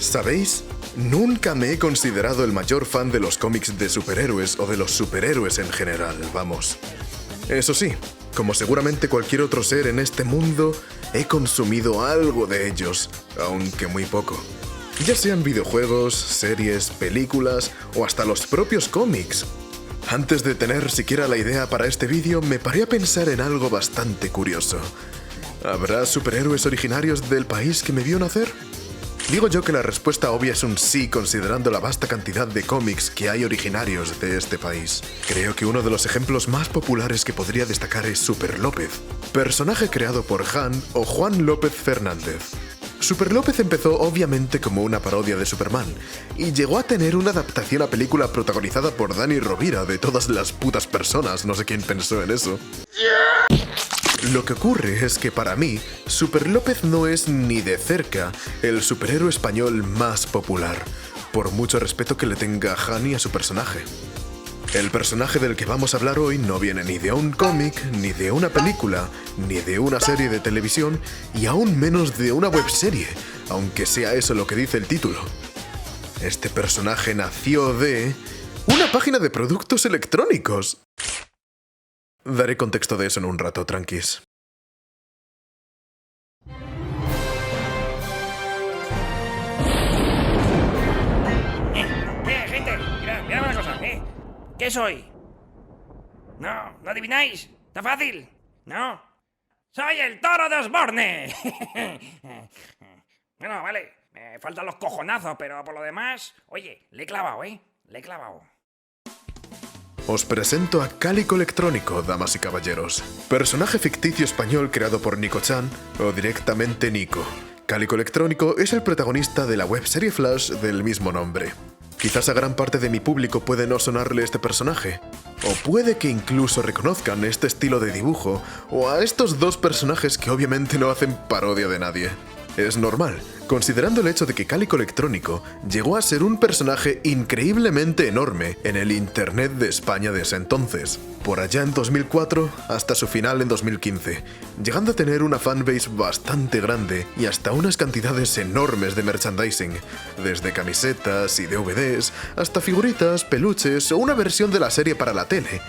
¿Sabéis? Nunca me he considerado el mayor fan de los cómics de superhéroes o de los superhéroes en general, vamos. Eso sí, como seguramente cualquier otro ser en este mundo, he consumido algo de ellos, aunque muy poco. Ya sean videojuegos, series, películas o hasta los propios cómics. Antes de tener siquiera la idea para este vídeo, me paré a pensar en algo bastante curioso. ¿Habrá superhéroes originarios del país que me vio nacer? Digo yo que la respuesta obvia es un sí, considerando la vasta cantidad de cómics que hay originarios de este país. Creo que uno de los ejemplos más populares que podría destacar es Super López, personaje creado por Han o Juan López Fernández. Super López empezó obviamente como una parodia de Superman, y llegó a tener una adaptación a película protagonizada por Dani Rovira, de todas las putas personas, no sé quién pensó en eso. Lo que ocurre es que para mí, Super López no es ni de cerca el superhéroe español más popular, por mucho respeto que le tenga Han y a su personaje. El personaje del que vamos a hablar hoy no viene ni de un cómic, ni de una película, ni de una serie de televisión, y aún menos de una webserie, aunque sea eso lo que dice el título. Este personaje nació de una página de productos electrónicos. Daré contexto de eso en un rato, tranquis. Gente, mirad una cosa, ¿Qué soy? ¿No adivináis? ¿Está fácil? ¿No? ¡Soy el toro de Osborne! Bueno, vale, me faltan los cojonazos, pero por lo demás... Oye, le he clavado, Le he clavado. Os presento a Cálico Electrónico, damas y caballeros. Personaje ficticio español creado por Nico-chan, o directamente Nico. Cálico Electrónico es el protagonista de la webserie Flash del mismo nombre. Quizás a gran parte de mi público puede no sonarle este personaje, o puede que incluso reconozcan este estilo de dibujo, o a estos dos personajes que obviamente no hacen parodia de nadie. Es normal, considerando el hecho de que Cálico Electrónico llegó a ser un personaje increíblemente enorme en el internet de España de ese entonces, por allá en 2004 hasta su final en 2015, llegando a tener una fanbase bastante grande y hasta unas cantidades enormes de merchandising, desde camisetas y DVDs hasta figuritas, peluches o una versión de la serie para la tele,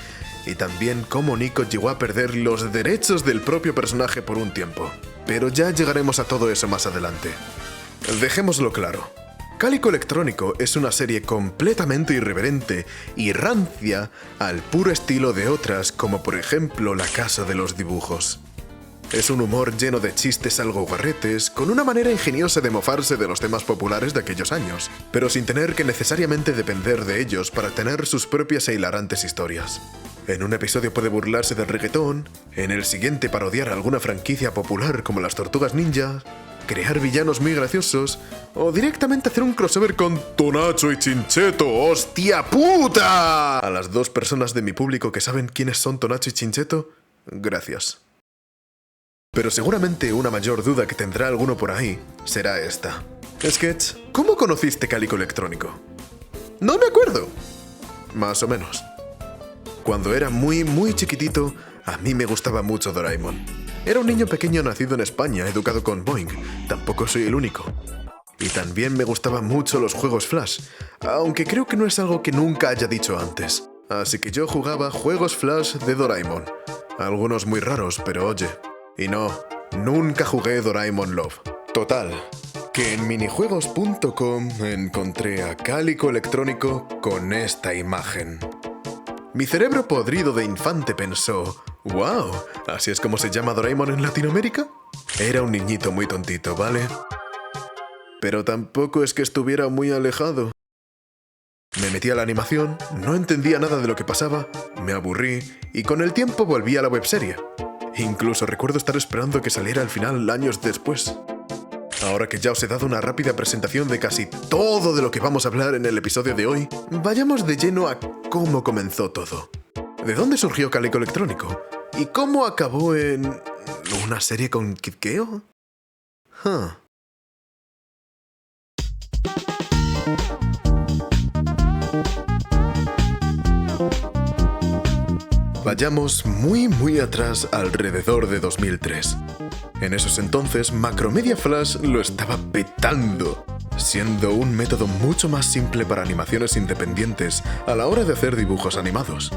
y también cómo Nico llegó a perder los derechos del propio personaje por un tiempo. Pero ya llegaremos a todo eso más adelante. Dejémoslo claro. Cálico Electrónico es una serie completamente irreverente y rancia al puro estilo de otras, como por ejemplo La Casa de los Dibujos. Es un humor lleno de chistes algo guarretes, con una manera ingeniosa de mofarse de los temas populares de aquellos años, pero sin tener que necesariamente depender de ellos para tener sus propias e hilarantes historias. En un episodio puede burlarse del reggaetón, en el siguiente parodiar alguna franquicia popular como las Tortugas Ninja, crear villanos muy graciosos, o directamente hacer un crossover con Tonacho y Chincheto. ¡Hostia puta! A las dos personas de mi público que saben quiénes son Tonacho y Chincheto, gracias. Pero seguramente una mayor duda que tendrá alguno por ahí será esta. Sketch, ¿cómo conociste Cálico Electrónico? No me acuerdo. Más o menos. Cuando era muy chiquitito, a mí me gustaba mucho Doraemon. Era un niño pequeño nacido en España, educado con Boing. Tampoco soy el único. Y también me gustaban mucho los juegos Flash, aunque creo que no es algo que nunca haya dicho antes. Así que yo jugaba juegos Flash de Doraemon. Algunos muy raros, pero oye. Y no, nunca jugué Doraemon Love. Total, que en minijuegos.com encontré a Cálico Electrónico con esta imagen. Mi cerebro podrido de infante pensó, ¡wow! ¿Así es como se llama Doraemon en Latinoamérica? Era un niñito muy tontito, ¿vale? Pero tampoco es que estuviera muy alejado. Me metí a la animación, no entendía nada de lo que pasaba, me aburrí y con el tiempo volví a la webserie. Incluso recuerdo estar esperando que saliera al final años después. Ahora que ya os he dado una rápida presentación de casi todo de lo que vamos a hablar en el episodio de hoy, vayamos de lleno a cómo comenzó todo. ¿De dónde surgió Cálico Electrónico? ¿Y cómo acabó en una serie con Kid Keo? Vayamos muy atrás, alrededor de 2003. En esos entonces, Macromedia Flash lo estaba petando. siendo un método mucho más simple para animaciones independientes a la hora de hacer dibujos animados,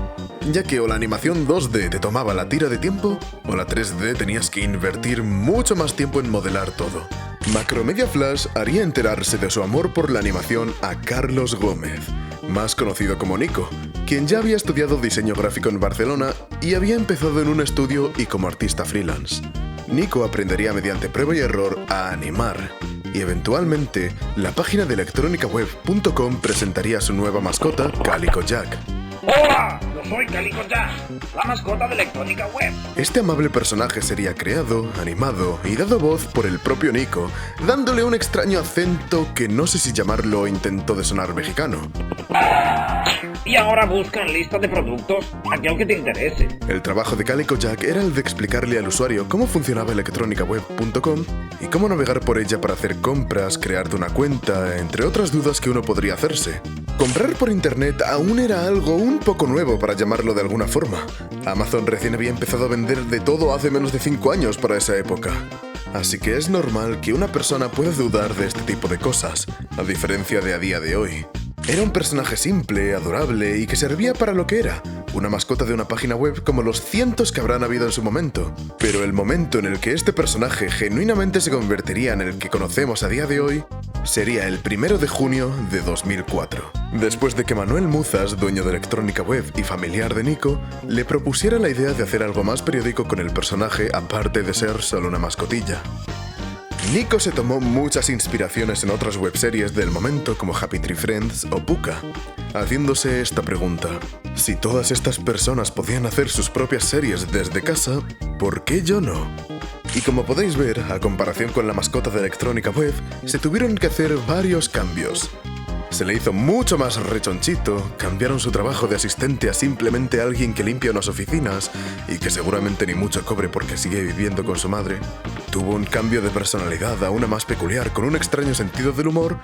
ya que o la animación 2D te tomaba la tira de tiempo, o la 3D tenías que invertir mucho más tiempo en modelar todo. Macromedia Flash haría enterarse de su amor por la animación a Carlos Gómez, más conocido como Nico, quien ya había estudiado diseño gráfico en Barcelona y había empezado en un estudio y como artista freelance. Nico aprendería mediante prueba y error a animar, y eventualmente la página de electronicaweb.com presentaría su nueva mascota, Calico Jack. ¡Hola! Yo soy Calico Jack, la mascota de Electrónica Web. Este amable personaje sería creado, animado y dado voz por el propio Nico, dándole un extraño acento que no sé si llamarlo intento de sonar mexicano. Y ahora busca en lista de productos aquel que te interese. El trabajo de Calico Jack era el de explicarle al usuario cómo funcionaba electronicaweb.com y cómo navegar por ella para hacer compras, crearte una cuenta, entre otras dudas que uno podría hacerse. Comprar por internet aún era algo un poco nuevo, para llamarlo de alguna forma. Amazon recién había empezado a vender de todo hace menos de 5 años para esa época. Así que es normal que una persona pueda dudar de este tipo de cosas, a diferencia de a día de hoy. Era un personaje simple, adorable y que servía para lo que era, una mascota de una página web como los cientos que habrán habido en su momento. Pero el momento en el que este personaje genuinamente se convertiría en el que conocemos a día de hoy sería el 1 de junio de 2004. Después de que Manuel Muzas, dueño de Electrónica Web y familiar de Nico, le propusiera la idea de hacer algo más periódico con el personaje aparte de ser solo una mascotilla. Nico se tomó muchas inspiraciones en otras webseries del momento como Happy Tree Friends o Pucca, haciéndose esta pregunta: si todas estas personas podían hacer sus propias series desde casa, ¿por qué yo no? Y como podéis ver, a comparación con la mascota de Electrónica Web, se tuvieron que hacer varios cambios. Se le hizo mucho más rechonchito, cambiaron su trabajo de asistente a simplemente alguien que limpia unas oficinas y que seguramente ni mucho cobre porque sigue viviendo con su madre. Tuvo un cambio de personalidad a una más peculiar con un extraño sentido del humor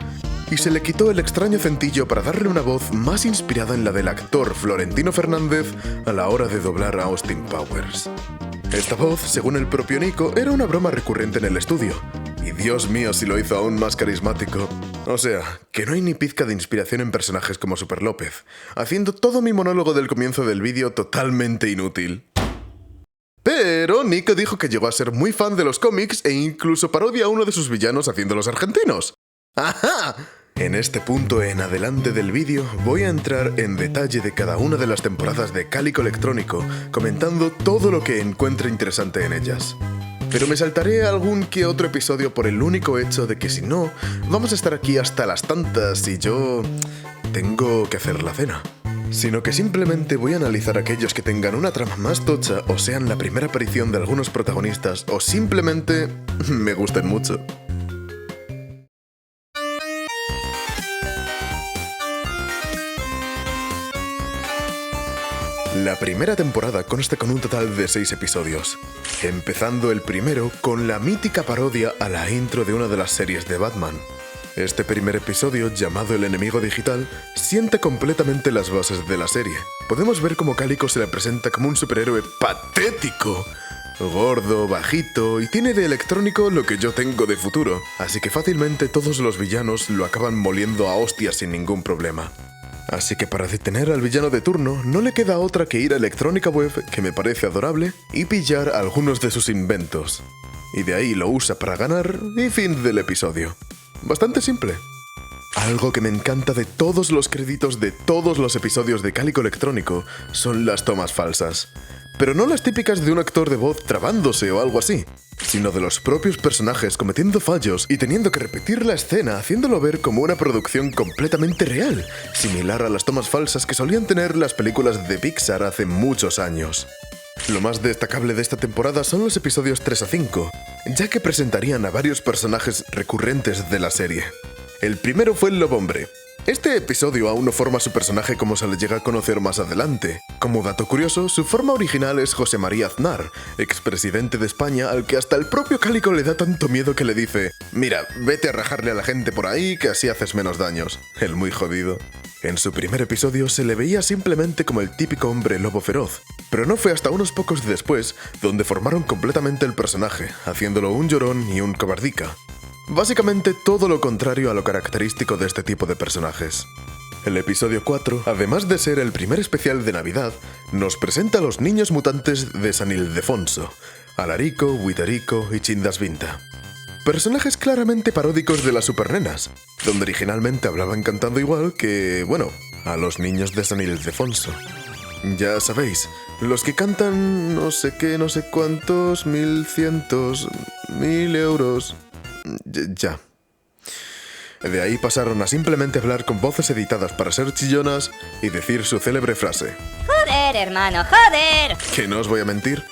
y se le quitó el extraño centillo para darle una voz más inspirada en la del actor Florentino Fernández a la hora de doblar a Austin Powers. Esta voz, según el propio Nico, era una broma recurrente en el estudio. Y Dios mío si lo hizo aún más carismático. O sea, que no hay ni pizca de inspiración en personajes como Super López, haciendo todo mi monólogo del comienzo del vídeo totalmente inútil. Pero Nico dijo que llegó a ser muy fan de los cómics e incluso parodia a uno de sus villanos haciéndolos argentinos. ¡Ajá! En este punto en adelante del vídeo voy a entrar en detalle de cada una de las temporadas de Calico Electrónico, comentando todo lo que encuentre interesante en ellas. Pero me saltaré algún que otro episodio por el único hecho de que si no, vamos a estar aquí hasta las tantas y yo tengo que hacer la cena. Sino que simplemente voy a analizar aquellos que tengan una trama más tocha o sean la primera aparición de algunos protagonistas o simplemente me gusten mucho. La primera temporada consta con un total de 6 episodios, empezando el primero con la mítica parodia a la intro de una de las series de Batman. Este primer episodio, llamado El enemigo digital, sienta completamente las bases de la serie. Podemos ver cómo Calico se le presenta como un superhéroe patético, gordo, bajito y tiene de electrónico lo que yo tengo de futuro, así que fácilmente todos los villanos lo acaban moliendo a hostias sin ningún problema. Así que para detener al villano de turno, no le queda otra que ir a Electrónica Web, que me parece adorable, y pillar algunos de sus inventos. Y de ahí lo usa para ganar y fin del episodio. Bastante simple. Algo que me encanta de todos los créditos de todos los episodios de Calico Electrónico son las tomas falsas. Pero no las típicas de un actor de voz trabándose o algo así, sino de los propios personajes cometiendo fallos y teniendo que repetir la escena haciéndolo ver como una producción completamente real, similar a las tomas falsas que solían tener las películas de Pixar hace muchos años. Lo más destacable de esta temporada son los episodios 3 a 5, ya que presentarían a varios personajes recurrentes de la serie. El primero fue el Lobo Hombre. Este episodio aún no forma su personaje como se le llega a conocer más adelante. Como dato curioso, su forma original es José María Aznar, expresidente de España al que hasta el propio Calico le da tanto miedo que le dice: mira, vete a rajarle a la gente por ahí que así haces menos daños. El muy jodido. En su primer episodio se le veía simplemente como el típico hombre lobo feroz, pero no fue hasta unos pocos después donde formaron completamente el personaje, haciéndolo un llorón y un cobardica. Básicamente todo lo contrario a lo característico de este tipo de personajes. El episodio 4, además de ser el primer especial de Navidad, nos presenta a los niños mutantes de San Ildefonso, Alarico, Witterico y Chindasvinta. Personajes claramente paródicos de las supernenas, donde originalmente hablaban cantando igual que, bueno, a los niños de San Ildefonso. Ya sabéis, los que cantan no sé qué, no sé cuántos, 1100, 1000 euros... Ya. De ahí pasaron a simplemente hablar con voces editadas para ser chillonas y decir su célebre frase. ¡Joder, hermano, joder! Que no os voy a mentir,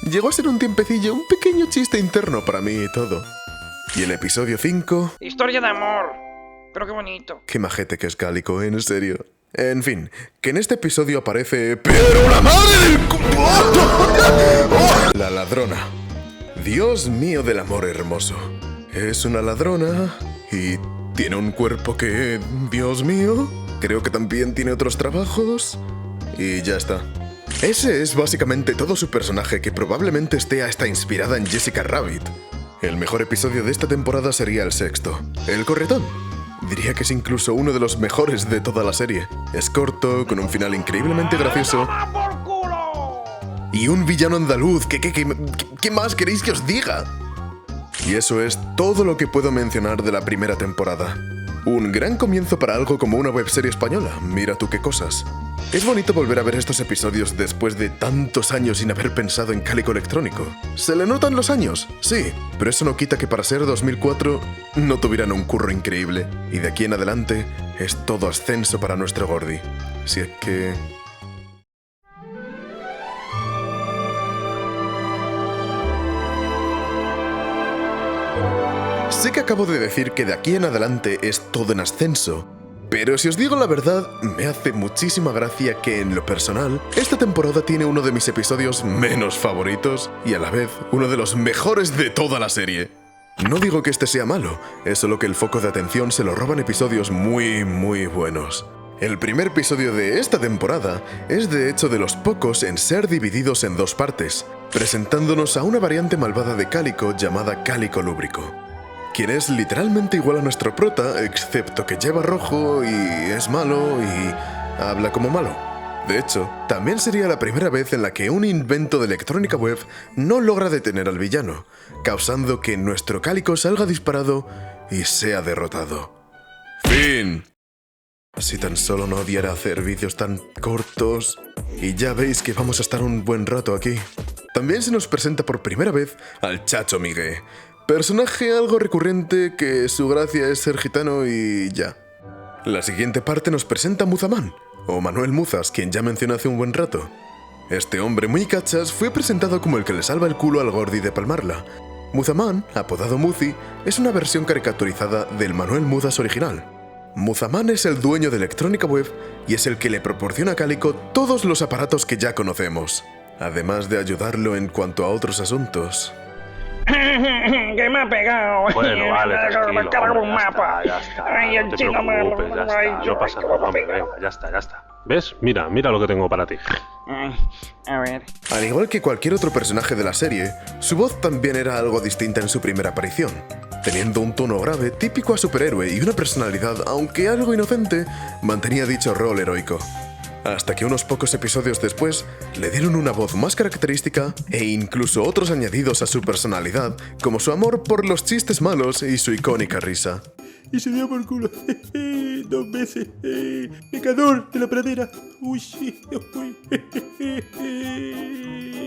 llegó a ser un tiempecillo, un pequeño chiste interno para mí y todo. Y el episodio 5... Historia de amor. Pero qué bonito. Qué majete que es Cálico, en serio. En fin, que en este episodio aparece... ¡Pero la madre del... La ladrona. Dios mío del amor hermoso. Es una ladrona y tiene un cuerpo que... Dios mío. Creo que también tiene otros trabajos. Y ya está. Ese es básicamente todo su personaje, que probablemente esté hasta inspirada en Jessica Rabbit. El mejor episodio de esta temporada sería el sexto, el corretón. Diría que es incluso uno de los mejores de toda la serie. Es corto, con un final increíblemente gracioso. Y un villano andaluz, ¿qué más queréis que os diga? Y eso es todo lo que puedo mencionar de la primera temporada. Un gran comienzo para algo como una webserie española, mira tú qué cosas. Es bonito volver a ver estos episodios después de tantos años sin haber pensado en Cálico Electrónico. ¿Se le notan los años? Sí, pero eso no quita que para ser 2004 no tuvieran un curro increíble. Y de aquí en adelante es todo ascenso para nuestro Gordi. Si es que... Sé que acabo de decir que de aquí en adelante es todo en ascenso, pero si os digo la verdad, me hace muchísima gracia que en lo personal, esta temporada tiene uno de mis episodios menos favoritos y a la vez uno de los mejores de toda la serie. No digo que este sea malo, es solo que el foco de atención se lo roban episodios muy buenos. El primer episodio de esta temporada es de hecho de los pocos en ser divididos en dos partes, presentándonos a una variante malvada de Cálico llamada Cálico Lúbrico, quien es literalmente igual a nuestro prota, excepto que lleva rojo y es malo y habla como malo. De hecho, también sería la primera vez en la que un invento de electrónica web no logra detener al villano, causando que nuestro Cálico salga disparado y sea derrotado. ¡Fin! Si tan solo no odiara hacer vídeos tan cortos. Y ya veis que vamos a estar un buen rato aquí. También se nos presenta por primera vez al Chacho Miguel, personaje algo recurrente que su gracia es ser gitano y ya. La siguiente parte nos presenta a Muzamán, o Manuel Muzas, quien ya mencioné hace un buen rato. Este hombre muy cachas fue presentado como el que le salva el culo al Gordi de palmarla. Muzamán, apodado Muzi, es una versión caricaturizada del Manuel Muzas original. Muzamán es el dueño de Electrónica Web y es el que le proporciona a Cálico todos los aparatos que ya conocemos, además de ayudarlo en cuanto a otros asuntos. Que me ha pegado. Bueno, vale, tranquilo, Me cargo un hombre, mapa. ya está, Ay, el no te chino me lo preocupes, ya ha está, dicho. no pasa nada, hombre, venga, ya está. ¿Ves? Mira lo que tengo para ti. A ver. Al igual que cualquier otro personaje de la serie, su voz también era algo distinta en su primera aparición, teniendo un tono grave típico a superhéroe y una personalidad, aunque algo inocente, mantenía dicho rol heroico. Hasta que unos pocos episodios después le dieron una voz más característica e incluso otros añadidos a su personalidad, como su amor por los chistes malos y su icónica risa. Y se dio por culo 2 veces. Pecador de la pradera. Uy, sí.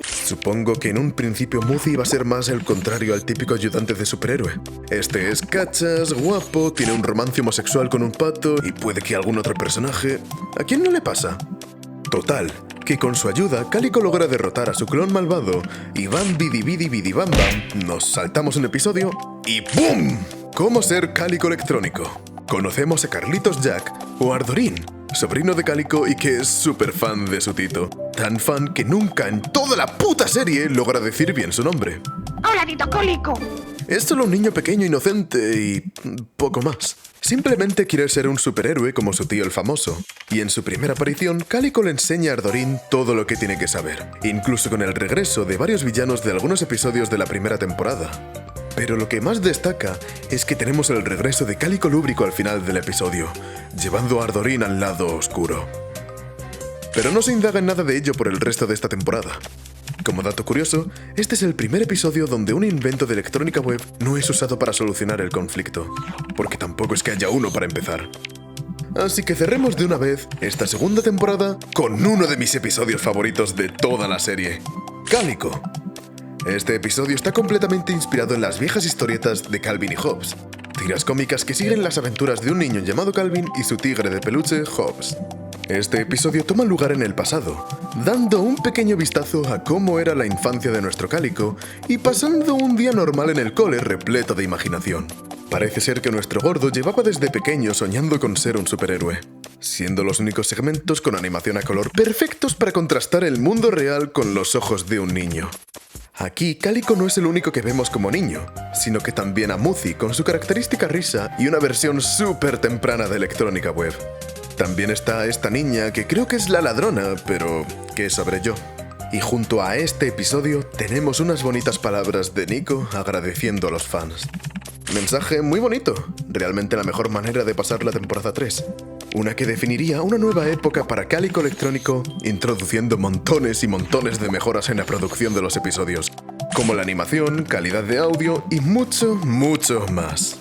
Supongo que en un principio Muzi iba a ser más el contrario al típico ayudante de superhéroe. Este es cachas, guapo, tiene un romance homosexual con un pato y puede que algún otro personaje... ¿A quién no le pasa? Total, que con su ayuda Cálico logra derrotar a su clon malvado y bam bidi bidi bidi bam bam, nos saltamos un episodio y ¡BOOM! ¿Cómo ser Cálico Electrónico? Conocemos a Carlitos Jack o Ardorín, sobrino de Cálico y que es súper fan de su Tito. Tan fan que nunca en toda la puta serie logra decir bien su nombre. ¡Hola, Tito Cólico! Es solo un niño pequeño inocente y poco más. Simplemente quiere ser un superhéroe como su tío el famoso. Y en su primera aparición, Cálico le enseña a Ardorín todo lo que tiene que saber, incluso con el regreso de varios villanos de algunos episodios de la primera temporada. Pero lo que más destaca es que tenemos el regreso de Cálico Lúbrico al final del episodio, llevando a Ardorín al lado oscuro. Pero no se indaga en nada de ello por el resto de esta temporada. Como dato curioso, este es el primer episodio donde un invento de electrónica web no es usado para solucionar el conflicto, porque tampoco es que haya uno para empezar. Así que cerremos de una vez esta segunda temporada con uno de mis episodios favoritos de toda la serie, Cálico. Este episodio está completamente inspirado en las viejas historietas de Calvin y Hobbes, tiras cómicas que siguen las aventuras de un niño llamado Calvin y su tigre de peluche, Hobbes. Este episodio toma lugar en el pasado, dando un pequeño vistazo a cómo era la infancia de nuestro Cálico y pasando un día normal en el cole repleto de imaginación. Parece ser que nuestro gordo llevaba desde pequeño soñando con ser un superhéroe, siendo los únicos segmentos con animación a color perfectos para contrastar el mundo real con los ojos de un niño. Aquí, Cálico no es el único que vemos como niño, sino que también a Muzi con su característica risa y una versión súper temprana de electrónica web. También está esta niña que creo que es la ladrona, pero ¿qué sabré yo? Y junto a este episodio tenemos unas bonitas palabras de Nico agradeciendo a los fans. Mensaje muy bonito, realmente la mejor manera de pasar la temporada 3. Una que definiría una nueva época para Cálico Electrónico, introduciendo montones y montones de mejoras en la producción de los episodios, como la animación, calidad de audio y mucho, mucho más.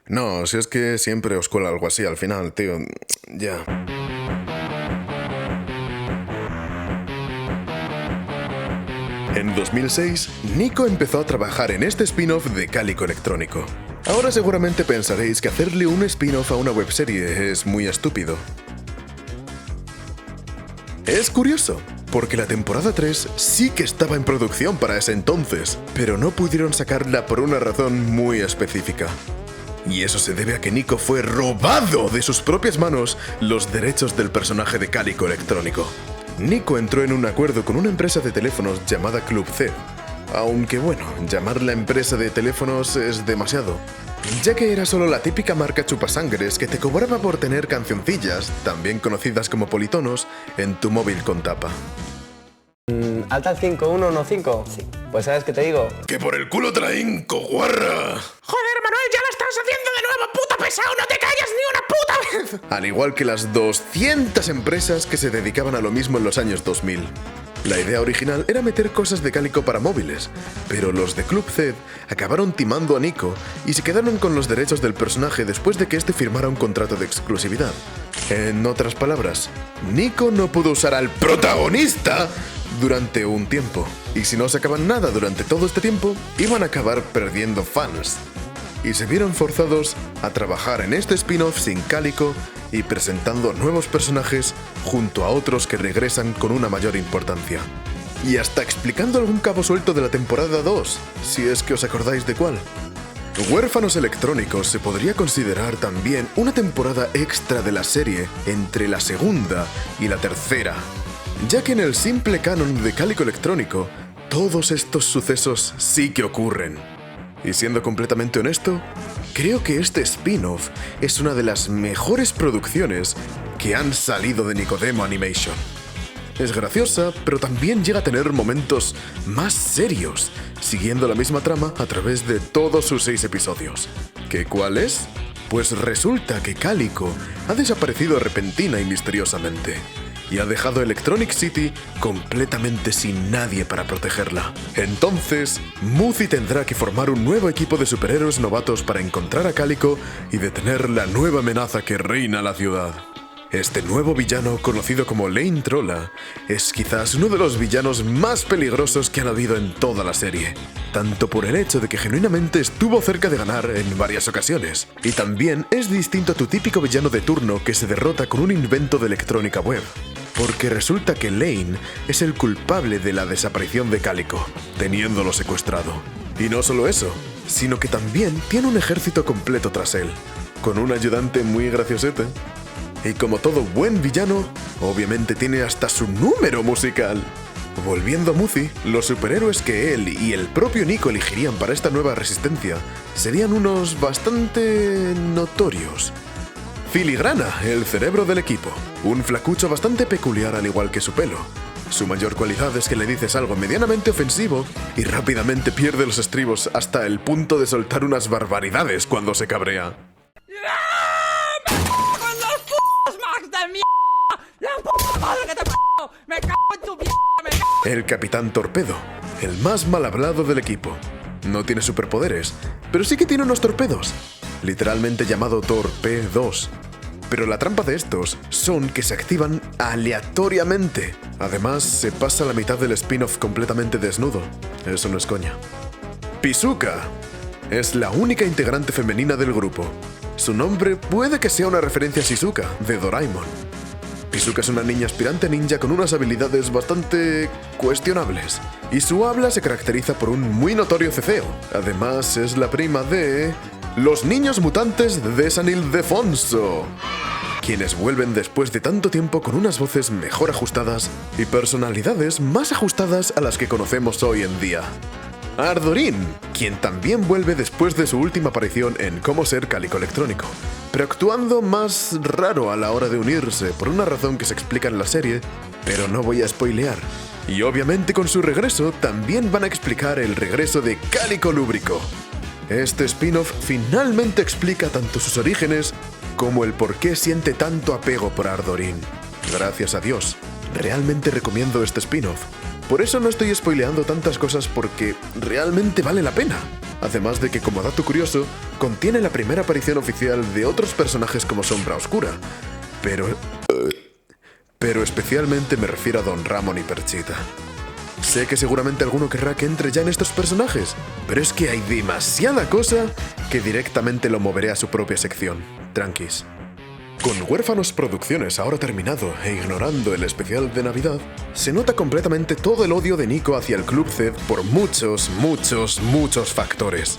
No, si es que siempre os cuela algo así al final, tío. Ya. En 2006, Nico empezó a trabajar en este spin-off de Cálico Electrónico. Ahora seguramente pensaréis que hacerle un spin-off a una webserie es muy estúpido. Es curioso, porque la temporada 3 sí que estaba en producción para ese entonces, pero no pudieron sacarla por una razón muy específica. Y eso se debe a que Nico fue robado de sus propias manos los derechos del personaje de Cálico Electrónico. Nico entró en un acuerdo con una empresa de teléfonos llamada Club Z, aunque bueno, llamarla empresa de teléfonos es demasiado, ya que era solo la típica marca chupasangres que te cobraba por tener cancioncillas, también conocidas como politonos, en tu móvil con tapa. ¿Alta al 5115? Sí. Pues ¿sabes qué te digo? ¡Que por el culo traen, coguarra! Joder, Manuel, ya lo estás haciendo de nuevo, puto pesado, no te callas ni una puta vez. Al igual que las 200 empresas que se dedicaban a lo mismo en los años 2000. La idea original era meter cosas de Cálico para móviles, pero los de Club Z acabaron timando a Nico y se quedaron con los derechos del personaje después de que este firmara un contrato de exclusividad. En otras palabras, Nico no pudo usar al protagonista durante un tiempo, y si no sacaban nada durante todo este tiempo, iban a acabar perdiendo fans. Y se vieron forzados a trabajar en este spin-off sin Cálico y presentando nuevos personajes junto a otros que regresan con una mayor importancia. Y hasta explicando algún cabo suelto de la temporada 2, si es que os acordáis de cuál. Huérfanos Electrónicos se podría considerar también una temporada extra de la serie entre la segunda y la tercera, ya que en el simple canon de Cálico Electrónico, todos estos sucesos sí que ocurren. Y siendo completamente honesto, creo que este spin-off es una de las mejores producciones que han salido de Nicodemo Animation. Es graciosa, pero también llega a tener momentos más serios, siguiendo la misma trama a través de todos sus 6 episodios. ¿Qué cuál es? Pues resulta que Cálico ha desaparecido repentina y misteriosamente, y ha dejado Electronic City completamente sin nadie para protegerla. Entonces, Muzi tendrá que formar un nuevo equipo de superhéroes novatos para encontrar a Cálico y detener la nueva amenaza que reina la ciudad. Este nuevo villano, conocido como Lane Trolla, es quizás uno de los villanos más peligrosos que han habido en toda la serie, tanto por el hecho de que genuinamente estuvo cerca de ganar en varias ocasiones, y también es distinto a tu típico villano de turno que se derrota con un invento de electrónica web, porque resulta que Lane es el culpable de la desaparición de Cálico, teniéndolo secuestrado. Y no solo eso, sino que también tiene un ejército completo tras él, con un ayudante muy graciosete. Y como todo buen villano, obviamente tiene hasta su número musical. Volviendo a Muzi, los superhéroes que él y el propio Nico elegirían para esta nueva resistencia serían unos bastante notorios. Filigrana, el cerebro del equipo. Un flacucho bastante peculiar al igual que su pelo. Su mayor cualidad es que le dices algo medianamente ofensivo y rápidamente pierde los estribos hasta el punto de soltar unas barbaridades cuando se cabrea. ¡Con los p***os Max de mierda! ¡La puta madre que te p***! ¡Me cago en tu mierda! ¡Me cago! El Capitán Torpedo, el más mal hablado del equipo. No tiene superpoderes, pero sí que tiene unos torpedos, literalmente llamado Torpedos. Pero la trampa de estos son que se activan aleatoriamente. Además, se pasa la mitad del spin-off completamente desnudo. Eso no es coña. Pisuka es la única integrante femenina del grupo. Su nombre puede que sea una referencia a Shizuka, de Doraemon. Pisuka es una niña aspirante ninja con unas habilidades bastante cuestionables, y su habla se caracteriza por un muy notorio ceceo. Además, es la prima de los niños mutantes de San Ildefonso, quienes vuelven después de tanto tiempo con unas voces mejor ajustadas y personalidades más ajustadas a las que conocemos hoy en día. Ardorín, quien también vuelve después de su última aparición en Cómo ser Cálico Electrónico, pero actuando más raro a la hora de unirse por una razón que se explica en la serie, pero no voy a spoilear. Y obviamente con su regreso también van a explicar el regreso de Cálico Lúbrico. Este spin-off finalmente explica tanto sus orígenes como el por qué siente tanto apego por Ardorín. Gracias a Dios, realmente recomiendo este spin-off. Por eso no estoy spoileando tantas cosas porque realmente vale la pena. Además de que, como dato curioso, contiene la primera aparición oficial de otros personajes como Sombra Oscura. Pero especialmente me refiero a Don Ramón y Perchita. Sé que seguramente alguno querrá que entre ya en estos personajes, pero es que hay demasiada cosa que directamente lo moveré a su propia sección. Tranquis. Con Huérfanos Producciones ahora terminado e ignorando el especial de Navidad, se nota completamente todo el odio de Nico hacia el Club Zed por muchos factores.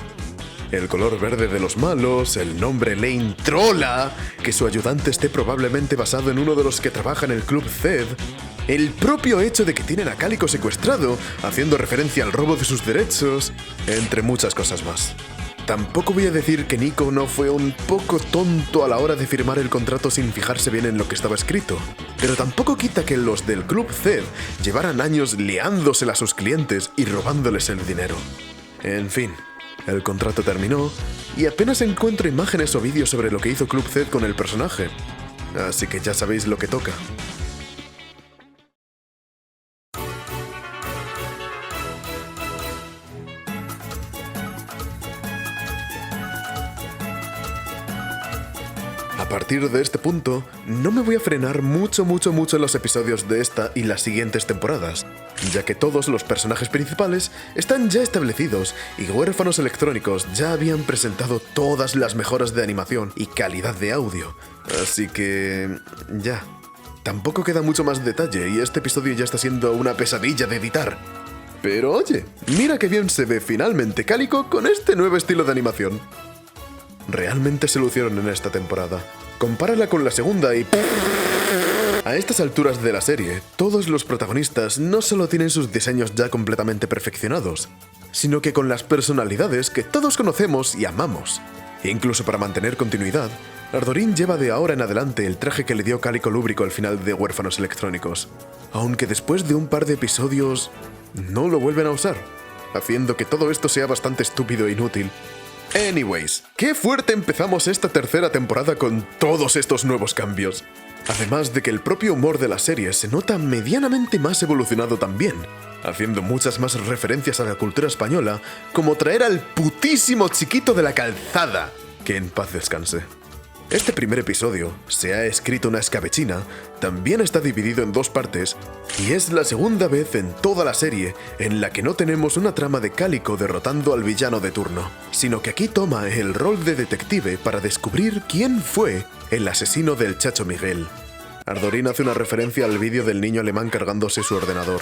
El color verde de los malos, el nombre Lane Trolla, que su ayudante esté probablemente basado en uno de los que trabaja en el Club Zed, el propio hecho de que tienen a Cálico secuestrado, haciendo referencia al robo de sus derechos, entre muchas cosas más. Tampoco voy a decir que Nico no fue un poco tonto a la hora de firmar el contrato sin fijarse bien en lo que estaba escrito, pero tampoco quita que los del Club Zed llevaran años liándosela a sus clientes y robándoles el dinero. En fin, el contrato terminó y apenas encuentro imágenes o vídeos sobre lo que hizo Club Zed con el personaje, así que ya sabéis lo que toca. A partir de este punto, no me voy a frenar mucho en los episodios de esta y las siguientes temporadas, ya que todos los personajes principales están ya establecidos y Huérfanos Electrónicos ya habían presentado todas las mejoras de animación y calidad de audio, así que ya. Tampoco queda mucho más detalle y este episodio ya está siendo una pesadilla de editar. Pero oye, mira qué bien se ve finalmente Cálico con este nuevo estilo de animación. Realmente se lucieron en esta temporada. Compárala con la segunda y... A estas alturas de la serie, todos los protagonistas no solo tienen sus diseños ya completamente perfeccionados, sino que con las personalidades que todos conocemos y amamos. Incluso para mantener continuidad, Ardorín lleva de ahora en adelante el traje que le dio Cálico Lúbrico al final de Huérfanos Electrónicos, aunque después de un par de episodios no lo vuelven a usar, haciendo que todo esto sea bastante estúpido e inútil. Anyways, qué fuerte empezamos esta tercera temporada con todos estos nuevos cambios. Además de que el propio humor de la serie se nota medianamente más evolucionado también, haciendo muchas más referencias a la cultura española, como traer al putísimo Chiquito de la Calzada, que en paz descanse. Este primer episodio, Se ha escrito una escabechina, también está dividido en dos partes, y es la segunda vez en toda la serie en la que no tenemos una trama de Cálico derrotando al villano de turno, sino que aquí toma el rol de detective para descubrir quién fue el asesino del Chacho Miguel. Ardorín hace una referencia al vídeo del niño alemán cargándose su ordenador.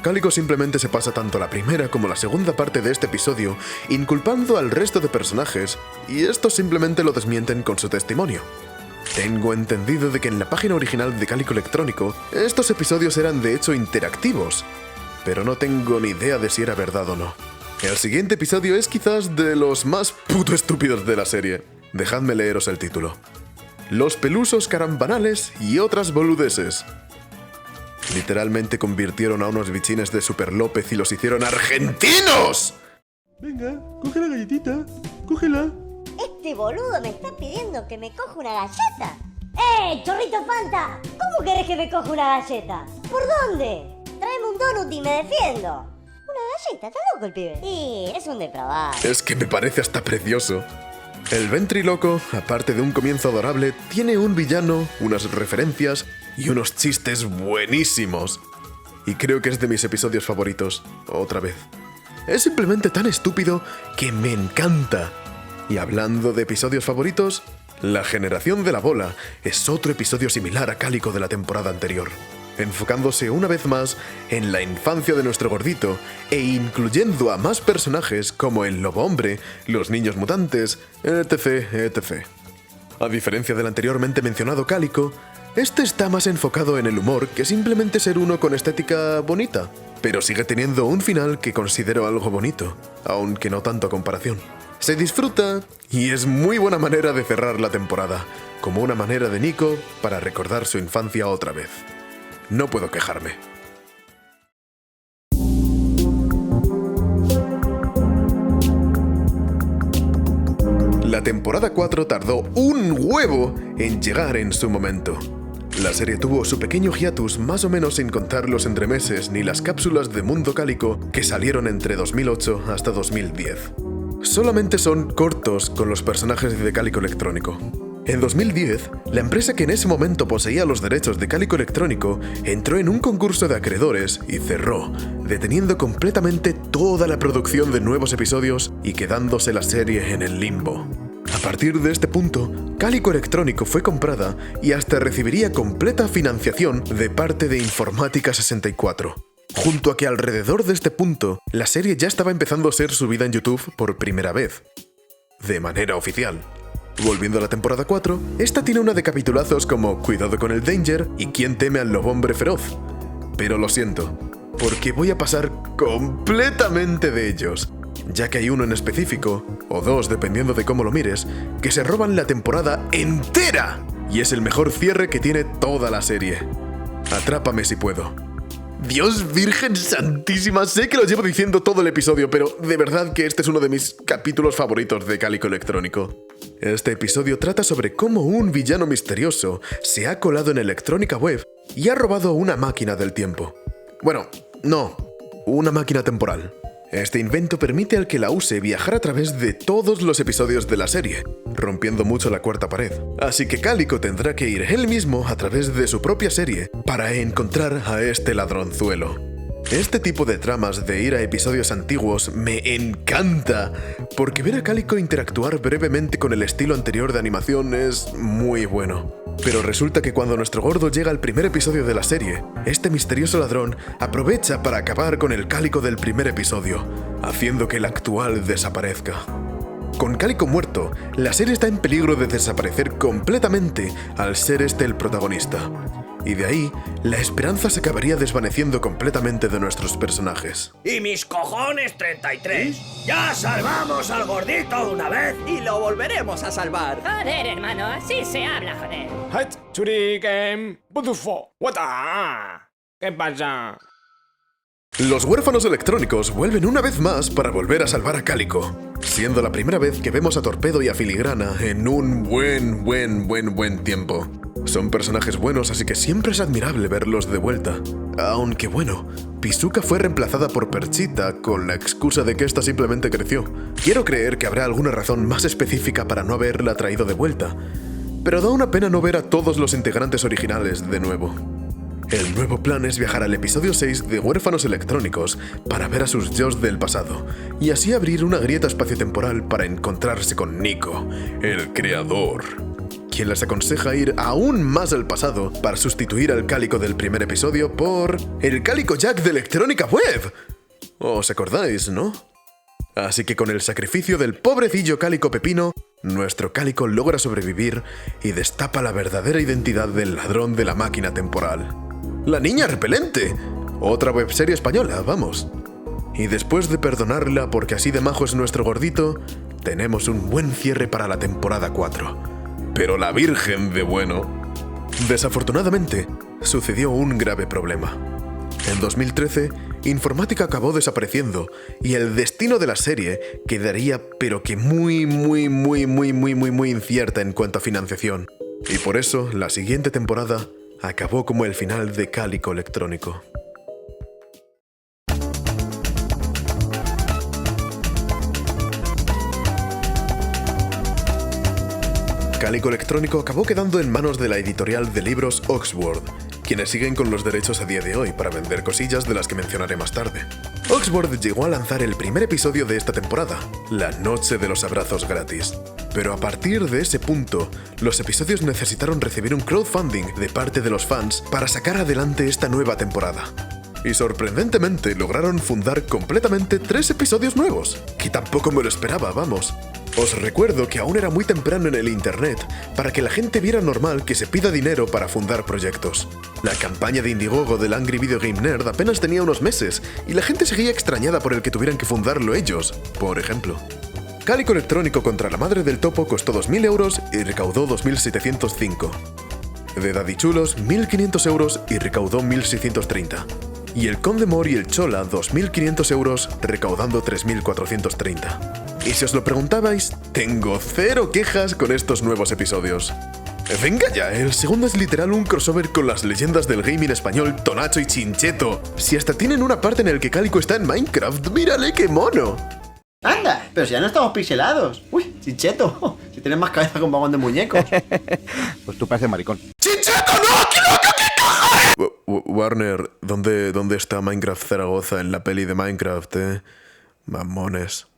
Cálico simplemente se pasa tanto la primera como la segunda parte de este episodio inculpando al resto de personajes, y estos simplemente lo desmienten con su testimonio. Tengo entendido de que en la página original de Cálico Electrónico estos episodios eran de hecho interactivos, pero no tengo ni idea de si era verdad o no. El siguiente episodio es quizás de los más puto estúpidos de la serie. Dejadme leeros el título. los pelusos carambanales y otras boludeces. Literalmente convirtieron a unos bichines de Super López y los hicieron argentinos. Venga, coge la galletita. Cógela. Este boludo me está pidiendo que me coja una galleta. ¡Chorrito Fanta! ¿Cómo querés que me coja una galleta? ¿Por dónde? Tráeme un donut y me defiendo. ¿Una galleta? ¿Está loco el pibe? Sí, es un depravado. Es que me parece hasta precioso. El ventríloco, aparte de un comienzo adorable, tiene un villano, unas referencias y unos chistes buenísimos. Y creo que es de mis episodios favoritos, otra vez. Es simplemente tan estúpido que me encanta. Y hablando de episodios favoritos, La Generación de la Bola es otro episodio similar a Cálico de la temporada anterior, enfocándose una vez más en la infancia de nuestro gordito e incluyendo a más personajes como el Lobo Hombre, los Niños Mutantes, etc, etc. A diferencia del anteriormente mencionado Cálico, este está más enfocado en el humor que simplemente ser uno con estética bonita, pero sigue teniendo un final que considero algo bonito, aunque no tanto a comparación. Se disfruta y es muy buena manera de cerrar la temporada, como una manera de Nico para recordar su infancia otra vez. No puedo quejarme. La temporada 4 tardó un huevo en llegar en su momento. La serie tuvo su pequeño hiatus más o menos sin contar los entremeses ni las cápsulas de Mundo Cálico que salieron entre 2008 hasta 2010. Solamente son cortos con los personajes de Cálico Electrónico. En 2010, la empresa que en ese momento poseía los derechos de Cálico Electrónico entró en un concurso de acreedores y cerró, deteniendo completamente toda la producción de nuevos episodios y quedándose la serie en el limbo. A partir de este punto, Cálico Electrónico fue comprada y hasta recibiría completa financiación de parte de Informática 64. Junto a que alrededor de este punto, la serie ya estaba empezando a ser subida en YouTube por primera vez. De manera oficial. Volviendo a la temporada 4, esta tiene una de capitulazos como Cuidado con el Danger y ¿Quién teme al lobo hombre feroz? Pero lo siento, porque voy a pasar completamente de ellos, ya que hay uno en específico, o dos dependiendo de cómo lo mires, que se roban la temporada entera, y es el mejor cierre que tiene toda la serie. Atrápame si puedo. Dios Virgen Santísima, sé que lo llevo diciendo todo el episodio, pero de verdad que este es uno de mis capítulos favoritos de Cálico Electrónico. Este episodio trata sobre cómo un villano misterioso se ha colado en Electrónica Web y ha robado una máquina del tiempo. Bueno, no, una máquina temporal. Este invento permite al que la use viajar a través de todos los episodios de la serie, rompiendo mucho la cuarta pared. Así que Cálico tendrá que ir él mismo a través de su propia serie para encontrar a este ladronzuelo. Este tipo de tramas de ir a episodios antiguos me encanta, porque ver a Cálico interactuar brevemente con el estilo anterior de animación es muy bueno. Pero resulta que cuando nuestro gordo llega al primer episodio de la serie, este misterioso ladrón aprovecha para acabar con el Cálico del primer episodio, haciendo que el actual desaparezca. Con Cálico muerto, la serie está en peligro de desaparecer completamente al ser este el protagonista. Y de ahí, la esperanza se acabaría desvaneciendo completamente de nuestros personajes. ¡Y mis cojones 33! ¡Ya salvamos al gordito una vez! Y lo volveremos a salvar. Joder, hermano, así se habla, joder. ¿Qué pasa? Los huérfanos electrónicos vuelven una vez más para volver a salvar a Cálico, siendo la primera vez que vemos a Torpedo y a Filigrana en un buen tiempo. Son personajes buenos, así que siempre es admirable verlos de vuelta. Aunque bueno, Pizzuca fue reemplazada por Perchita con la excusa de que esta simplemente creció. Quiero creer que habrá alguna razón más específica para no haberla traído de vuelta, pero da una pena no ver a todos los integrantes originales de nuevo. El nuevo plan es viajar al episodio 6 de Huérfanos Electrónicos para ver a sus yos del pasado, y así abrir una grieta espaciotemporal para encontrarse con Nico, el creador, quien les aconseja ir aún más al pasado para sustituir al Cálico del primer episodio por el Cálico Jack de Electrónica Web. ¿Os acordáis, no? Así que con el sacrificio del pobrecillo Cálico Pepino, nuestro Cálico logra sobrevivir y destapa la verdadera identidad del ladrón de la máquina temporal. ¡La niña repelente! Otra webserie española, vamos. Y después de perdonarla porque así de majo es nuestro gordito, tenemos un buen cierre para la temporada 4. pero la Virgen de bueno. Desafortunadamente, sucedió un grave problema. En 2013, Informática acabó desapareciendo y el destino de la serie quedaría pero que muy incierta en cuanto a financiación. Y por eso, la siguiente temporada acabó como el final de Cálico Electrónico. Cálico Electrónico acabó quedando en manos de la editorial de libros Oxford, quienes siguen con los derechos a día de hoy para vender cosillas de las que mencionaré más tarde. Oxford llegó a lanzar el primer episodio de esta temporada, La Noche de los Abrazos Gratis. Pero a partir de ese punto, los episodios necesitaron recibir un crowdfunding de parte de los fans para sacar adelante esta nueva temporada. Y sorprendentemente lograron fundar completamente 3 episodios nuevos, que tampoco me lo esperaba, vamos. Os recuerdo que aún era muy temprano en el internet para que la gente viera normal que se pida dinero para fundar proyectos. La campaña de Indiegogo del Angry Video Game Nerd apenas tenía unos meses y la gente seguía extrañada por el que tuvieran que fundarlo ellos, por ejemplo. Cálico Electrónico contra la Madre del Topo costó 2.000 euros y recaudó 2.705. De Dadichulos, 1.500 euros y recaudó 1.630. Y el Conde Mor y el Chola, 2.500 euros, recaudando 3.430. Y si os lo preguntabais, tengo 0 quejas con estos nuevos episodios. Venga ya, el segundo es literal un crossover con las leyendas del gaming español Tonacho y Chincheto. Si hasta tienen una parte en el que Cálico está en Minecraft, mírale qué mono. ¡Anda! Pero si ya no estamos pixelados. ¡Uy, Chincheto! Si tienes más cabeza que un vagón de muñecos. Pues tú pareces maricón. ¡Chincheto, no! ¡Qué loco, qué cojones! Warner, ¿dónde está Minecraft Zaragoza en la peli de Minecraft, Mamones.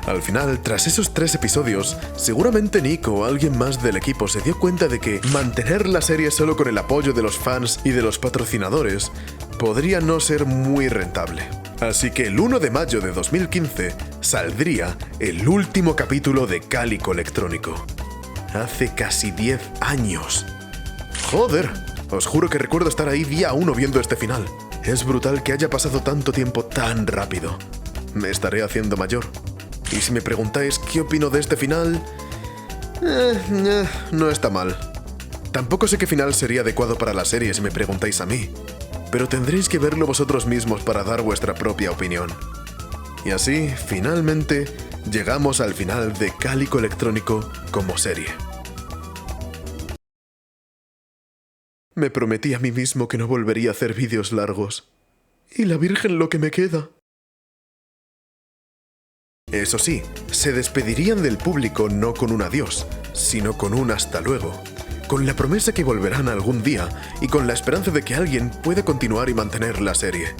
Al final, tras esos 3 episodios, seguramente Nico o alguien más del equipo se dio cuenta de que mantener la serie solo con el apoyo de los fans y de los patrocinadores podría no ser muy rentable. Así que el 1 de mayo de 2015 saldría el último capítulo de Cálico Electrónico. Hace casi 10 años. ¡Joder! Os juro que recuerdo estar ahí día 1 viendo este final. Es brutal que haya pasado tanto tiempo tan rápido. Me estaré haciendo mayor. Y si me preguntáis qué opino de este final, no está mal. Tampoco sé qué final sería adecuado para la serie si me preguntáis a mí, pero tendréis que verlo vosotros mismos para dar vuestra propia opinión. Y así, finalmente, llegamos al final de Cálico Electrónico como serie. Me prometí a mí mismo que no volvería a hacer vídeos largos. Y la Virgen lo que me queda. Eso sí, se despedirían del público no con un adiós, sino con un hasta luego, con la promesa que volverán algún día y con la esperanza de que alguien pueda continuar y mantener la serie.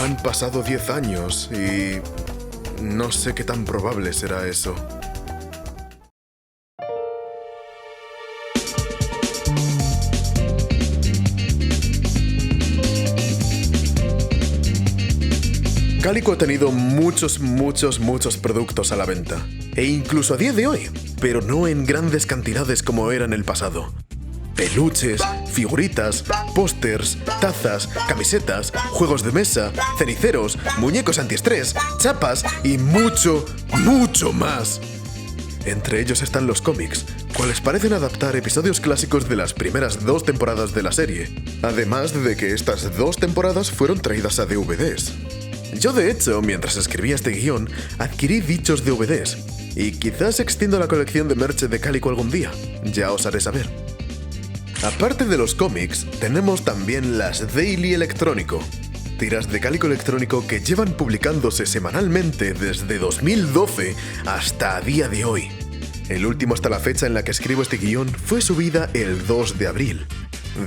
Han pasado 10 años y no sé qué tan probable será eso. Cálico ha tenido muchos productos a la venta, e incluso a día de hoy, pero no en grandes cantidades como era en el pasado. Peluches, figuritas, pósters, tazas, camisetas, juegos de mesa, ceniceros, muñecos antiestrés, chapas y mucho más. Entre ellos están los cómics, cuales parecen adaptar episodios clásicos de las primeras 2 temporadas de la serie, además de que estas 2 temporadas fueron traídas a DVDs. Yo, de hecho, mientras escribía este guión, adquirí dichos DVDs, y quizás extiendo la colección de merch de Cálico algún día, ya os haré saber. Aparte de los cómics, tenemos también las Daily Electrónico, tiras de Cálico Electrónico que llevan publicándose semanalmente desde 2012 hasta a día de hoy. El último hasta la fecha en la que escribo este guión fue subida el 2 de abril.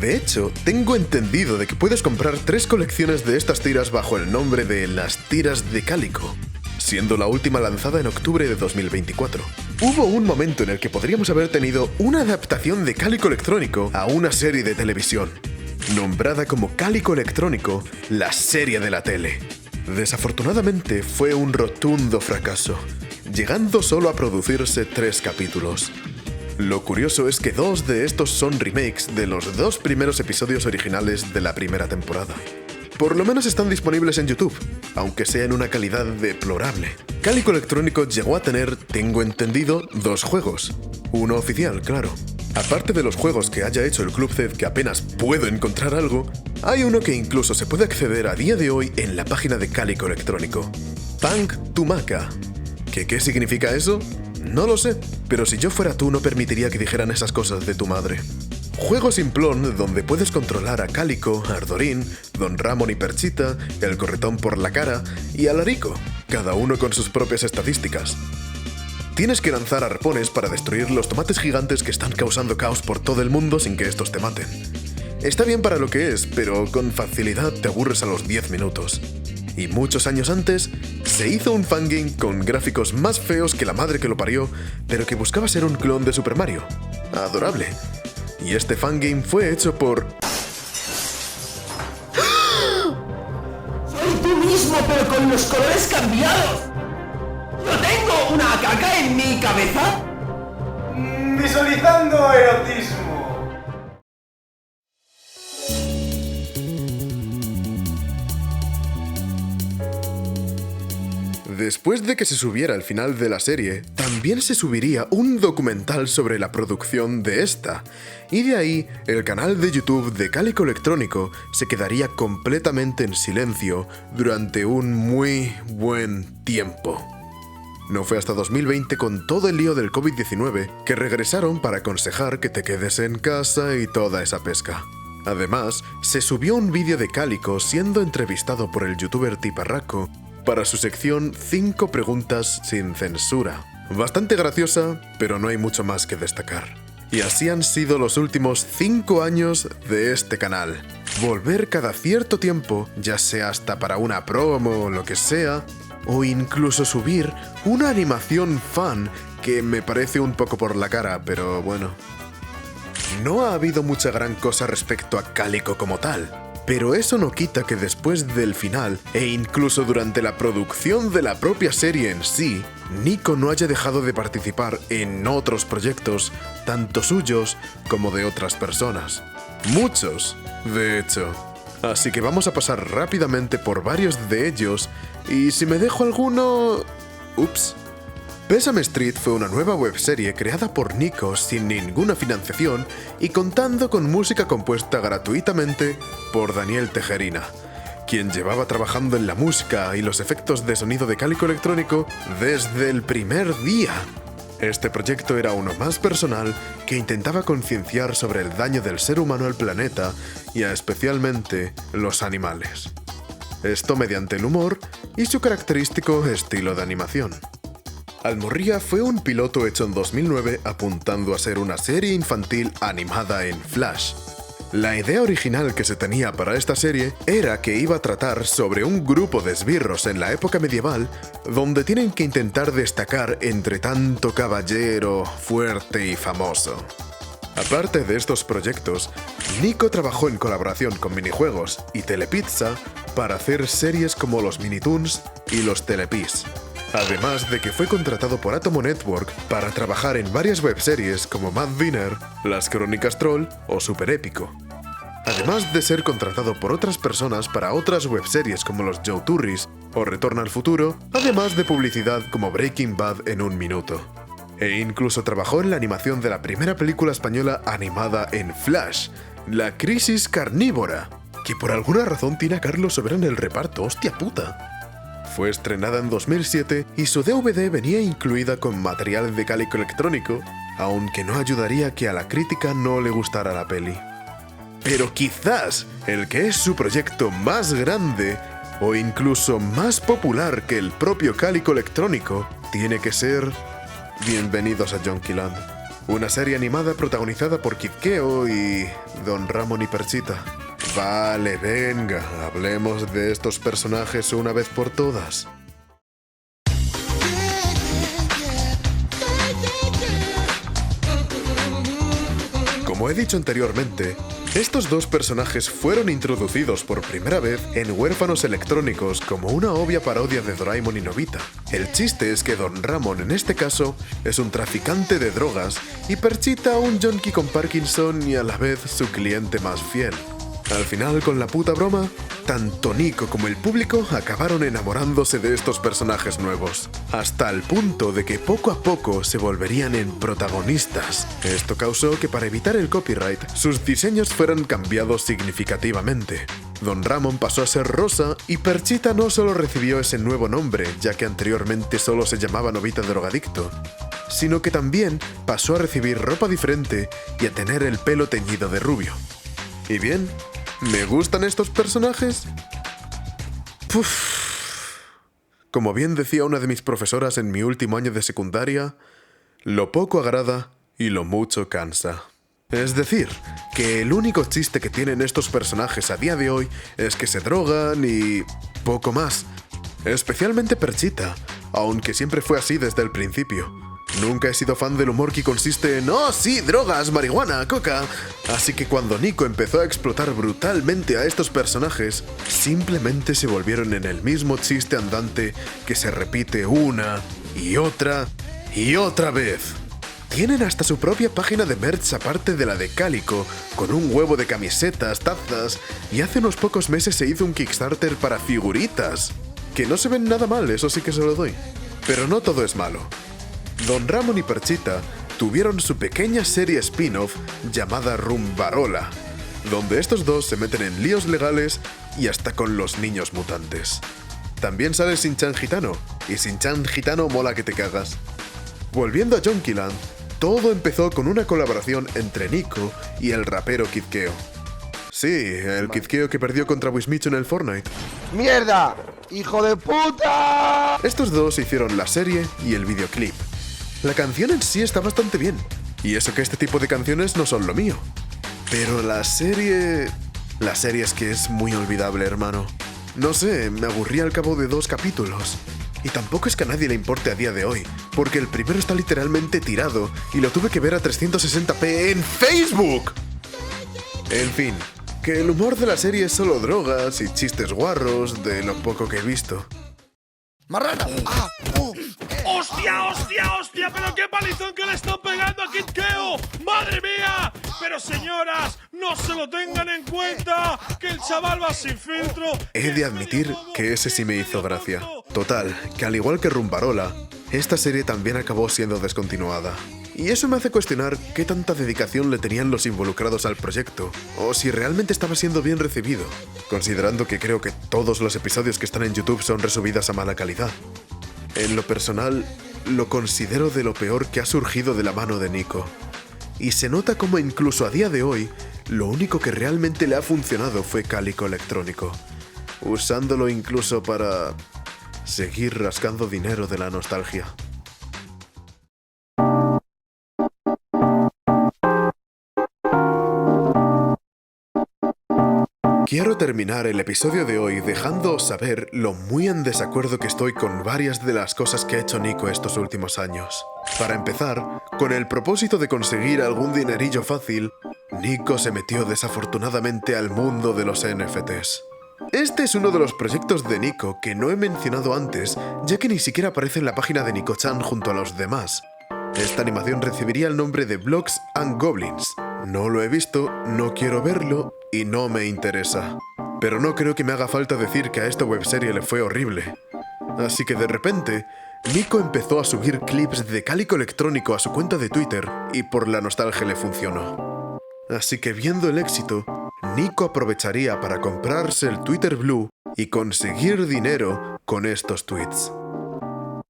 De hecho, tengo entendido de que puedes comprar 3 colecciones de estas tiras bajo el nombre de Las Tiras de Cálico, siendo la última lanzada en octubre de 2024. Hubo un momento en el que podríamos haber tenido una adaptación de Cálico Electrónico a una serie de televisión, nombrada como Cálico Electrónico, la serie de la tele. Desafortunadamente fue un rotundo fracaso, llegando solo a producirse 3 capítulos. Lo curioso es que 2 de estos son remakes de los 2 primeros episodios originales de la primera temporada. Por lo menos están disponibles en YouTube, aunque sea en una calidad deplorable. Cálico Electrónico llegó a tener, tengo entendido, 2 juegos. Uno oficial, claro. Aparte de los juegos que haya hecho el Club Zed, que apenas puedo encontrar algo, hay uno que incluso se puede acceder a día de hoy en la página de Cálico Electrónico. Punk Tumaca. ¿Qué significa eso? No lo sé, pero si yo fuera tú no permitiría que dijeran esas cosas de tu madre. Juego simplón donde puedes controlar a Cálico, Ardorín, Don Ramón y Perchita, el corretón por la cara y a Larico, cada uno con sus propias estadísticas. Tienes que lanzar arpones para destruir los tomates gigantes que están causando caos por todo el mundo sin que estos te maten. Está bien para lo que es, pero con facilidad te aburres a los 10 minutos. Y muchos años antes, se hizo un fangame con gráficos más feos que la madre que lo parió, pero que buscaba ser un clon de Super Mario. Adorable. Y este fangame fue hecho por... ¡Soy tú mismo, pero con los colores cambiados! ¿Yo tengo una caca en mi cabeza? Visualizando erotismo. Después de que se subiera el final de la serie, también se subiría un documental sobre la producción de esta. Y de ahí, el canal de YouTube de Cálico Electrónico se quedaría completamente en silencio durante un muy buen tiempo. No fue hasta 2020, con todo el lío del COVID-19, que regresaron para aconsejar que te quedes en casa y toda esa pesca. Además, se subió un vídeo de Cálico siendo entrevistado por el youtuber Tiparraco para su sección 5 preguntas sin censura. Bastante graciosa, pero no hay mucho más que destacar. Y así han sido los últimos 5 años de este canal. Volver cada cierto tiempo, ya sea hasta para una promo o lo que sea, o incluso subir una animación fan que me parece un poco por la cara, pero bueno. No ha habido mucha gran cosa respecto a Cálico como tal, pero eso no quita que después del final, e incluso durante la producción de la propia serie en sí, Nico no haya dejado de participar en otros proyectos, tanto suyos como de otras personas. Muchos, de hecho. Así que vamos a pasar rápidamente por varios de ellos, y si me dejo alguno... Ups. Pésame Street fue una nueva webserie creada por Nico sin ninguna financiación y contando con música compuesta gratuitamente por Daniel Tejerina, quien llevaba trabajando en la música y los efectos de sonido de Cálico Electrónico desde el primer día. Este proyecto era uno más personal que intentaba concienciar sobre el daño del ser humano al planeta y a especialmente los animales. Esto mediante el humor y su característico estilo de animación. Almorría fue un piloto hecho en 2009 apuntando a ser una serie infantil animada en Flash. La idea original que se tenía para esta serie era que iba a tratar sobre un grupo de esbirros en la época medieval donde tienen que intentar destacar entre tanto caballero fuerte y famoso. Aparte de estos proyectos, Nico trabajó en colaboración con Minijuegos y Telepizza para hacer series como los Minitoons y los Telepis. Además de que fue contratado por Atomo Network para trabajar en varias webseries como Mad Dinner, Las Crónicas Troll o Super Épico. Además de ser contratado por otras personas para otras webseries como los Joe Turris o Retorno al Futuro, además de publicidad como Breaking Bad en un minuto. E incluso trabajó en la animación de la primera película española animada en Flash, La Crisis Carnívora, que por alguna razón tiene a Carlos Sobera en el reparto, hostia puta. Fue estrenada en 2007 y su DVD venía incluida con material de Cálico Electrónico, aunque no ayudaría que a la crítica no le gustara la peli. Pero quizás el que es su proyecto más grande o incluso más popular que el propio Cálico Electrónico tiene que ser Bienvenidos a Jonquiland, una serie animada protagonizada por Kid Keo y Don Ramón y Perchita. Vale, venga, hablemos de estos personajes una vez por todas. Como he dicho anteriormente, estos dos personajes fueron introducidos por primera vez en Huérfanos Electrónicos como una obvia parodia de Doraemon y Nobita. El chiste es que Don Ramón en este caso es un traficante de drogas y Perchita un yonki con Parkinson y a la vez su cliente más fiel. Al final, con la puta broma, tanto Nico como el público acabaron enamorándose de estos personajes nuevos, hasta el punto de que poco a poco se volverían en protagonistas. Esto causó que para evitar el copyright, sus diseños fueran cambiados significativamente. Don Ramón pasó a ser Rosa y Perchita no solo recibió ese nuevo nombre, ya que anteriormente solo se llamaba Novita Drogadicto, sino que también pasó a recibir ropa diferente y a tener el pelo teñido de rubio. ¿Y bien? ¿Me gustan estos personajes? Puf. Como bien decía una de mis profesoras en mi último año de secundaria, lo poco agrada y lo mucho cansa. Es decir, que el único chiste que tienen estos personajes a día de hoy es que se drogan y poco más. Especialmente Perchita, aunque siempre fue así desde el principio. Nunca he sido fan del humor que consiste en «Oh, sí, drogas, marihuana, coca». Así que cuando Nico empezó a explotar brutalmente a estos personajes, simplemente se volvieron en el mismo chiste andante que se repite una y otra vez. Tienen hasta su propia página de merch aparte de la de Cálico, con un huevo de camisetas, tazas, y hace unos pocos meses se hizo un Kickstarter para figuritas, que no se ven nada mal, eso sí que se lo doy. Pero no todo es malo. Don Ramón y Perchita tuvieron su pequeña serie spin-off llamada Rumbarola, donde estos dos se meten en líos legales y hasta con los niños mutantes. También sale Shin-Chan Gitano, y Shin-Chan Gitano mola que te cagas. Volviendo a Jonkyland, todo empezó con una colaboración entre Nico y el rapero Kid Keo. Sí, el Kid Keo que perdió contra Wismichu en el Fortnite. ¡Mierda! ¡Hijo de puta! Estos dos hicieron la serie y el videoclip. La canción en sí está bastante bien, y eso que este tipo de canciones no son lo mío. Pero la serie es que es muy olvidable, hermano. No sé, me aburrí al cabo de 2 capítulos. Y tampoco es que a nadie le importe a día de hoy, porque el primero está literalmente tirado y lo tuve que ver a 360p en Facebook. En fin, que el humor de la serie es solo drogas y chistes guarros de lo poco que he visto. ¡Marrana! ¡Ah! ¡Hostia, hostia, hostia! ¡Pero qué palizón que le están pegando a Kid Keo! ¡Madre mía! Pero señoras, no se lo tengan en cuenta, que el chaval va sin filtro. He de admitir que ese sí me hizo gracia. Total, que al igual que Rumbarola, esta serie también acabó siendo descontinuada. Y eso me hace cuestionar qué tanta dedicación le tenían los involucrados al proyecto, o si realmente estaba siendo bien recibido, considerando que creo que todos los episodios que están en YouTube son resubidas a mala calidad. En lo personal, lo considero de lo peor que ha surgido de la mano de Nico. Y se nota como incluso a día de hoy, lo único que realmente le ha funcionado fue Cálico Electrónico, usándolo incluso para seguir rascando dinero de la nostalgia. Quiero terminar el episodio de hoy dejándoos saber lo muy en desacuerdo que estoy con varias de las cosas que ha hecho Nico estos últimos años. Para empezar, con el propósito de conseguir algún dinerillo fácil, Nico se metió desafortunadamente al mundo de los NFTs. Este es uno de los proyectos de Nico que no he mencionado antes, ya que ni siquiera aparece en la página de Nico-chan junto a los demás. Esta animación recibiría el nombre de Blocks and Goblins. No lo he visto, no quiero verlo y no me interesa. Pero no creo que me haga falta decir que a esta webserie le fue horrible. Así que de repente, Nico empezó a subir clips de Cálico Electrónico a su cuenta de Twitter y por la nostalgia le funcionó. Así que viendo el éxito, Nico aprovecharía para comprarse el Twitter Blue y conseguir dinero con estos tweets.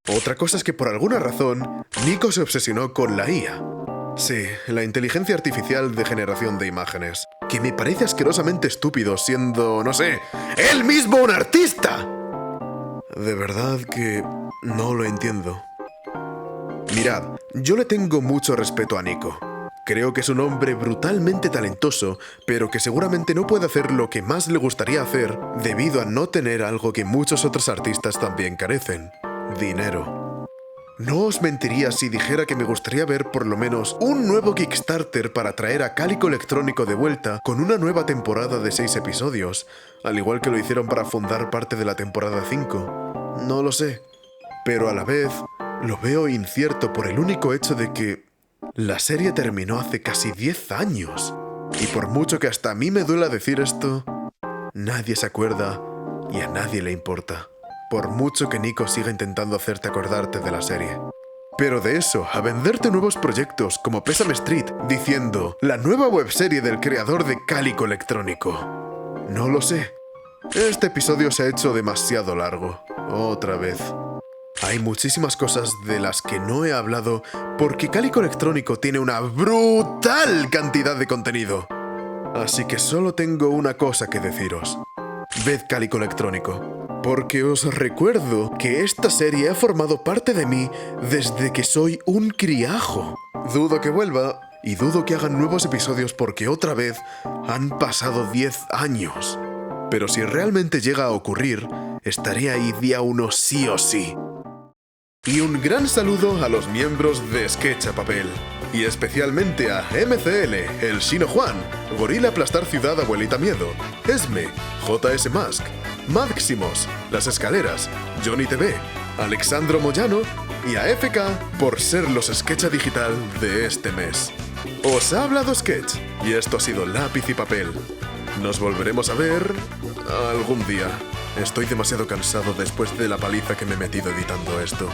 Otra cosa es que por alguna razón, Nico se obsesionó con la IA. Sí, la inteligencia artificial de generación de imágenes, que me parece asquerosamente estúpido siendo, no sé, ¡él mismo un artista! De verdad que no lo entiendo. Mirad, yo le tengo mucho respeto a Nico. Creo que es un hombre brutalmente talentoso, pero que seguramente no puede hacer lo que más le gustaría hacer debido a no tener algo que muchos otros artistas también carecen: dinero. No os mentiría si dijera que me gustaría ver por lo menos un nuevo Kickstarter para traer a Cálico Electrónico de vuelta con una nueva temporada de 6 episodios, al igual que lo hicieron para fundar parte de la temporada 5. No lo sé, pero a la vez lo veo incierto por el único hecho de que la serie terminó hace casi 10 años. Y por mucho que hasta a mí me duela decir esto, nadie se acuerda y a nadie le importa. Por mucho que Nico siga intentando hacerte acordarte de la serie. Pero de eso a venderte nuevos proyectos como Pésame Street, diciendo la nueva webserie del creador de Cálico Electrónico. No lo sé. Este episodio se ha hecho demasiado largo. Otra vez. Hay muchísimas cosas de las que no he hablado porque Cálico Electrónico tiene una brutal cantidad de contenido. Así que solo tengo una cosa que deciros. Ved Cálico Electrónico, porque os recuerdo que esta serie ha formado parte de mí desde que soy un criajo. Dudo que vuelva y dudo que hagan nuevos episodios porque otra vez han pasado 10 años. Pero si realmente llega a ocurrir, estaré ahí día 1 sí o sí. Y un gran saludo a los miembros de Sketch a Papel. Y especialmente a MCL, El Shino Juan, Gorila Aplastar Ciudad Abuelita Miedo, Esme, JS Mask, Máximos, Las Escaleras, Johnny TV, Alexandro Moyano y a FK por ser los Sketcha Digital de este mes. Os ha hablado Sketch y esto ha sido Lápiz y Papel. Nos volveremos a ver algún día. Estoy demasiado cansado después de la paliza que me he metido editando esto.